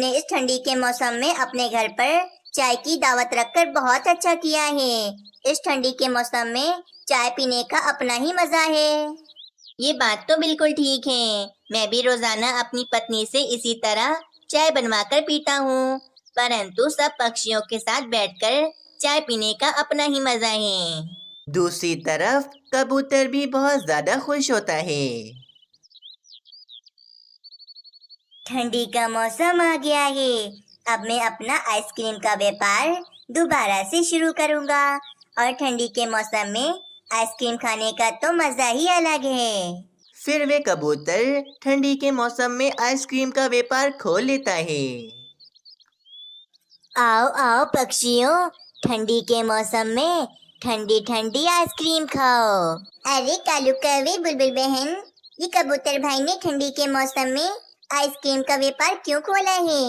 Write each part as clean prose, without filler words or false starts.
तुमने इस ठंडी के मौसम में अपने घर पर चाय की दावत रखकर बहुत अच्छा किया है। इस ठंडी के मौसम में चाय पीने का अपना ही मजा है। ये बात तो बिल्कुल ठीक है। मैं भी रोजाना अपनी पत्नी से इसी तरह चाय बनवाकर पीता हूँ, परंतु सब पक्षियों के साथ बैठकर चाय पीने का अपना ही मजा है। दूसरी तरफ कबूतर भी बहुत ज्यादा खुश होता है। ठंडी का मौसम आ गया है। अब मैं अपना आइसक्रीम का व्यापार दोबारा से शुरू करूँगा और ठंडी के मौसम में आइसक्रीम खाने का तो मजा ही अलग है। फिर वे कबूतर ठंडी के मौसम में आइसक्रीम का व्यापार खोल लेता है। आओ आओ पक्षियों, ठंडी के मौसम में ठंडी ठंडी आइसक्रीम खाओ। अरे कालू कौवे बुलबुल बहन, ये कबूतर भाई ने ठंडी के मौसम में आइसक्रीम का व्यापार क्यों खोला है?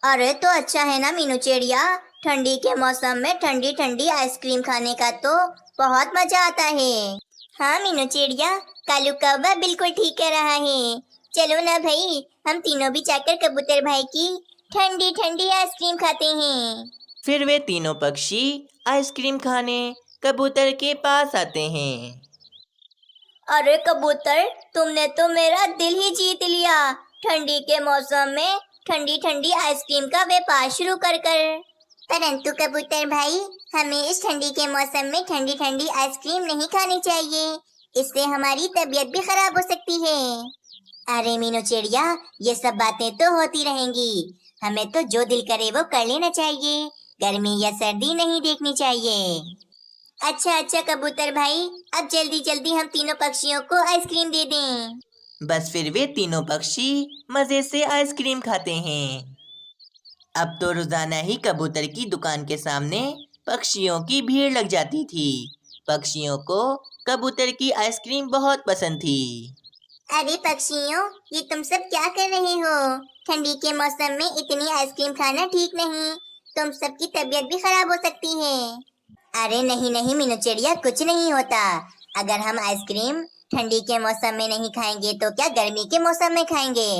अरे तो अच्छा है ना मीनू चिड़िया, ठंडी के मौसम में ठंडी ठंडी आइसक्रीम खाने का तो बहुत मजा आता है। हाँ मीनू चिड़िया, कालू कौवा बिल्कुल ठीक कह रहा है। चलो ना भाई, हम तीनों भी जाकर कबूतर भाई की ठंडी ठंडी आइसक्रीम खाते हैं। फिर वे तीनों पक्षी आइसक्रीम खाने कबूतर के पास आते हैं। अरे कबूतर, तुमने तो मेरा दिल ही जीत लिया। ठंडी के मौसम में ठंडी ठंडी आइसक्रीम का व्यापार शुरू कर कर। परंतु कबूतर भाई, हमें इस ठंडी के मौसम में ठंडी ठंडी आइसक्रीम नहीं खानी चाहिए, इससे हमारी तबीयत भी खराब हो सकती है। अरे मीनू चिड़िया, ये सब बातें तो होती रहेंगी, हमें तो जो दिल करे वो कर लेना चाहिए, गर्मी या सर्दी नहीं देखनी चाहिए। अच्छा अच्छा कबूतर भाई, अब जल्दी जल्दी हम तीनों पक्षियों को आइसक्रीम दे दें। बस फिर वे तीनों पक्षी मजे से आइसक्रीम खाते हैं। अब तो रोजाना ही कबूतर की दुकान के सामने पक्षियों की भीड़ लग जाती थी। पक्षियों को कबूतर की आइसक्रीम बहुत पसंद थी। अरे पक्षियों, ये तुम सब क्या कर रहे हो? ठंडी के मौसम में इतनी आइसक्रीम खाना ठीक नहीं, तुम सबकी तबीयत भी खराब हो सकती है। अरे नहीं नहीं मीनू चिड़िया, कुछ नहीं होता। अगर हम आइसक्रीम ठंडी के मौसम में नहीं खाएंगे तो क्या गर्मी के मौसम में खाएंगे?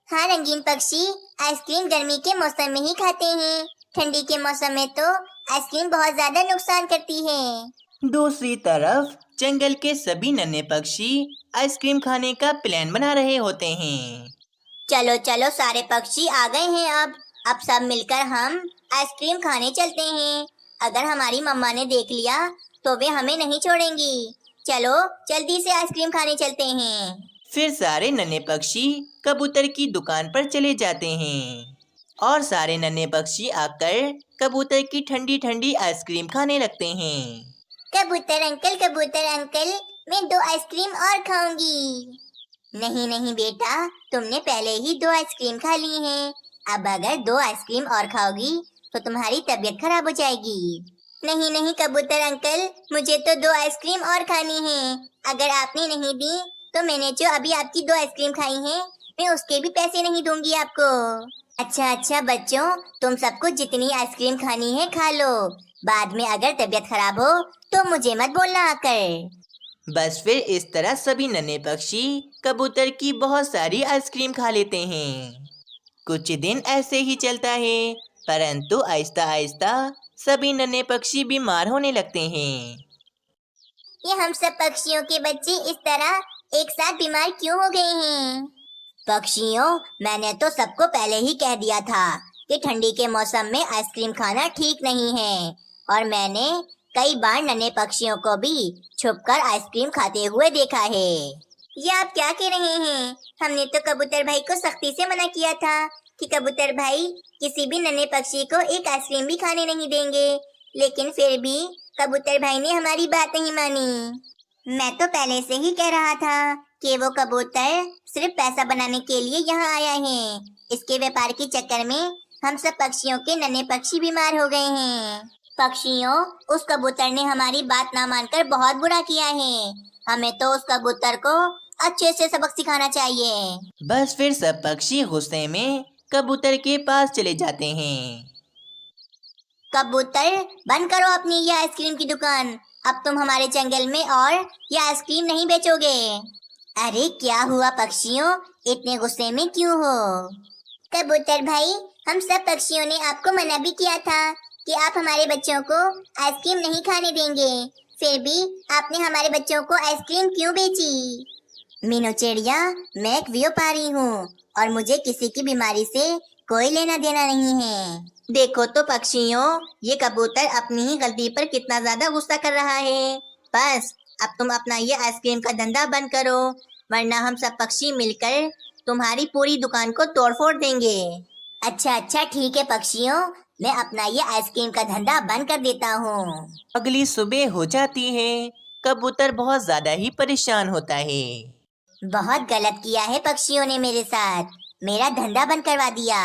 हाँ रंगीन पक्षी, आइसक्रीम गर्मी के मौसम में ही खाते हैं, ठंडी के मौसम में तो आइसक्रीम बहुत ज्यादा नुकसान करती है। दूसरी तरफ जंगल के सभी नन्हे पक्षी आइसक्रीम खाने का प्लान बना रहे होते हैं। चलो चलो सारे पक्षी आ गए हैं। अब सब मिलकर हम आइसक्रीम खाने चलते हैं। अगर हमारी मम्मा ने देख लिया तो वे हमें नहीं छोड़ेंगी। चलो जल्दी से आइसक्रीम खाने चलते हैं। फिर सारे नन्हे पक्षी कबूतर की दुकान पर चले जाते हैं और सारे नन्हे पक्षी आकर कबूतर की ठंडी ठंडी आइसक्रीम खाने लगते हैं। कबूतर अंकल, मैं 2 आइसक्रीम और खाऊंगी। नहीं नहीं बेटा, तुमने पहले ही 2 आइसक्रीम खा ली हैं। अब अगर 2 आइसक्रीम और खाओगी तो तुम्हारी तबीयत खराब हो जाएगी। नहीं नहीं कबूतर अंकल, मुझे तो 2 आइसक्रीम और खानी है। अगर आपने नहीं दी तो मैंने जो अभी आपकी 2 आइसक्रीम खाई हैं, मैं उसके भी पैसे नहीं दूंगी आपको। अच्छा अच्छा बच्चों, तुम सबको जितनी आइसक्रीम खानी है खा लो। बाद में अगर तबीयत खराब हो तो मुझे मत बोलना आकर। बस फिर इस तरह सभी नन्हे पक्षी कबूतर की बहुत सारी आइसक्रीम खा लेते हैं। कुछ दिन ऐसे ही चलता है, परंतु आहिस्ता आहिस्ता सभी नन्हे पक्षी बीमार होने लगते हैं। ये हम सब पक्षियों के बच्चे इस तरह एक साथ बीमार क्यों हो गए हैं? पक्षियों, मैंने तो सबको पहले ही कह दिया था कि ठंडी के मौसम में आइसक्रीम खाना ठीक नहीं है, और मैंने कई बार नन्हे पक्षियों को भी छुपकर आइसक्रीम खाते हुए देखा है। ये आप क्या कह रहे हैं? हमने तो कबूतर भाई को सख्ती से मना किया था कि कबूतर भाई किसी भी नन्हे पक्षी को एक आइसक्रीम भी खाने नहीं देंगे, लेकिन फिर भी कबूतर भाई ने हमारी बात नहीं मानी। मैं तो पहले से ही कह रहा था कि वो कबूतर सिर्फ पैसा बनाने के लिए यहाँ आया है। इसके व्यापार के चक्कर में हम सब पक्षियों के नन्हे पक्षी बीमार हो गए हैं। पक्षियों, उस कबूतर ने हमारी बात ना मानकर बहुत बुरा किया है। हमें तो उस कबूतर को अच्छे से सबक सिखाना चाहिए। बस फिर सब पक्षी गुस्से में कबूतर के पास चले जाते हैं। कबूतर, बंद करो अपनी ये आइसक्रीम की दुकान। अब तुम हमारे जंगल में और ये आइसक्रीम नहीं बेचोगे। अरे क्या हुआ पक्षियों, इतने गुस्से में क्यों हो? कबूतर भाई, हम सब पक्षियों ने आपको मना भी किया था कि आप हमारे बच्चों को आइसक्रीम नहीं खाने देंगे, फिर भी आपने हमारे बच्चों को आइसक्रीम क्यों बेची? मीनू चिड़िया, मैं एक व्यापारी हूँ और मुझे किसी की बीमारी से कोई लेना देना नहीं है। देखो तो पक्षियों, ये कबूतर अपनी ही गलती पर कितना ज्यादा गुस्सा कर रहा है। बस अब तुम अपना ये आइसक्रीम का धंधा बंद करो, वरना हम सब पक्षी मिलकर तुम्हारी पूरी दुकान को तोड़ फोड़ देंगे। अच्छा ठीक है पक्षियों, मैं अपना ये आइसक्रीम का धंधा बंद कर देता हूँ। अगली सुबह हो जाती है। कबूतर बहुत ज्यादा ही परेशान होता है। बहुत गलत किया है पक्षियों ने मेरे साथ, मेरा धंधा बंद करवा दिया।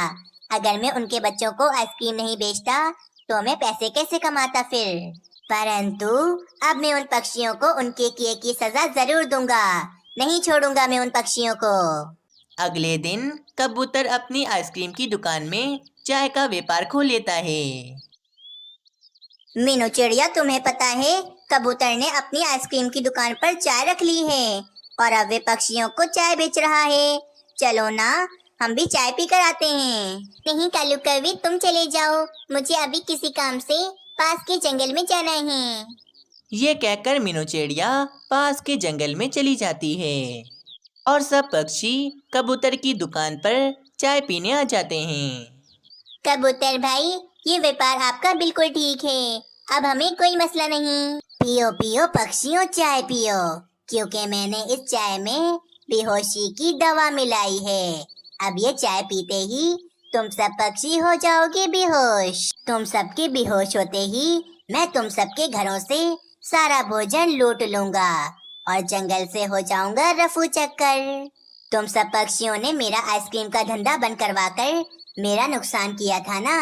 अगर मैं उनके बच्चों को आइसक्रीम नहीं बेचता तो मैं पैसे कैसे कमाता फिर? परंतु अब मैं उन पक्षियों को उनके किए की सजा जरूर दूंगा, नहीं छोड़ूंगा मैं उन पक्षियों को। अगले दिन कबूतर अपनी आइसक्रीम की दुकान में चाय का व्यापार खोल लेता है। मीनू चिड़िया, तुम्हें पता है कबूतर ने अपनी आइसक्रीम की दुकान पर चाय रख ली है और अब वे पक्षियों को चाय बेच रहा है। चलो ना, हम भी चाय पी कर आते हैं। नहीं कालू कौवे, तुम चले जाओ, मुझे अभी किसी काम से पास के जंगल में जाना है। ये कहकर मीनू चिड़िया पास के जंगल में चली जाती है और सब पक्षी कबूतर की दुकान पर चाय पीने आ जाते हैं। कबूतर भाई, ये व्यापार आपका बिल्कुल ठीक है, अब हमें कोई मसला नहीं। पियो पियो पक्षियों, चाय पियो, क्योंकि मैंने इस चाय में बेहोशी की दवा मिलाई है। अब ये चाय पीते ही तुम सब पक्षी हो जाओगे बेहोश। तुम सबके बेहोश होते ही मैं तुम सबके घरों से सारा भोजन लूट लूंगा और जंगल से हो जाऊंगा रफू चक्कर। तुम सब पक्षियों ने मेरा आइसक्रीम का धंधा बंद करवाकर मेरा नुकसान किया था ना,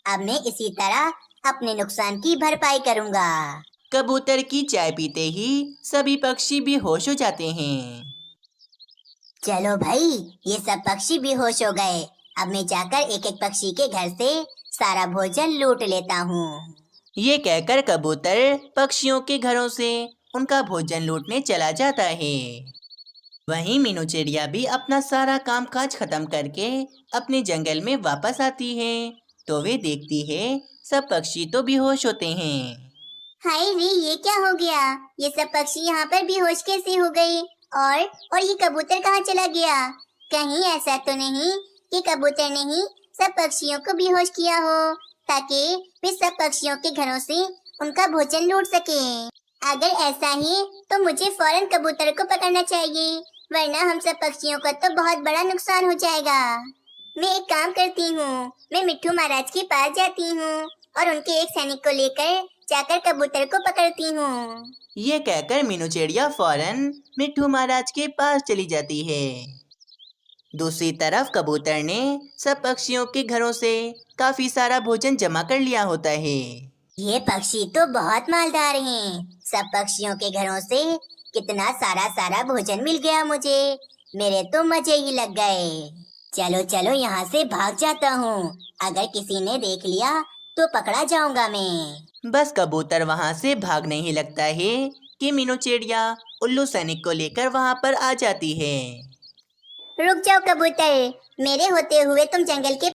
अब मैं इसी तरह अपने नुकसान की भरपाई करूंगा। कबूतर की चाय पीते ही सभी पक्षी बेहोश हो जाते हैं। चलो भाई, ये सब पक्षी बेहोश हो गए, अब मैं जाकर एक एक पक्षी के घर से सारा भोजन लूट लेता हूँ। ये कहकर कबूतर पक्षियों के घरों से उनका भोजन लूटने चला जाता है। वहीं मीनू चिड़िया भी अपना सारा काम काज खत्म करके अपने जंगल में वापस आती है तो वे देखती है सब पक्षी तो बेहोश होते हैं। हाय रे, ये क्या हो गया? ये सब पक्षी यहाँ पर बेहोश कैसे हो गए? और ये कबूतर कहाँ चला गया? कहीं ऐसा तो नहीं कि कबूतर ने ही सब पक्षियों को बेहोश किया हो ताकि वे सब पक्षियों के घरों से उनका भोजन लूट सके? अगर ऐसा ही तो मुझे फौरन कबूतर को पकड़ना चाहिए, वरना हम सब पक्षियों का तो बहुत बड़ा नुकसान हो जाएगा। मैं एक काम करती हूँ, मैं मिट्ठू महाराज के पास जाती हूँ और उनके एक सैनिक को लेकर जाकर कबूतर को पकड़ती हूँ। ये कहकर मीनू चिड़िया फौरन मिट्ठू महाराज के पास चली जाती है। दूसरी तरफ कबूतर ने सब पक्षियों के घरों से काफी सारा भोजन जमा कर लिया होता है। ये पक्षी तो बहुत मालदार हैं। सब पक्षियों के घरों से कितना सारा भोजन मिल गया मुझे, मेरे तो मजे ही लग गए। चलो चलो यहाँ से भाग जाता हूँ, अगर किसी ने देख लिया तो पकड़ा जाऊंगा मैं। बस कबूतर वहाँ से भागने ही लगता है कि मीनू चिड़िया उल्लू सैनिक को लेकर वहाँ पर आ जाती है। रुक जाओ कबूतर, मेरे होते हुए तुम जंगल के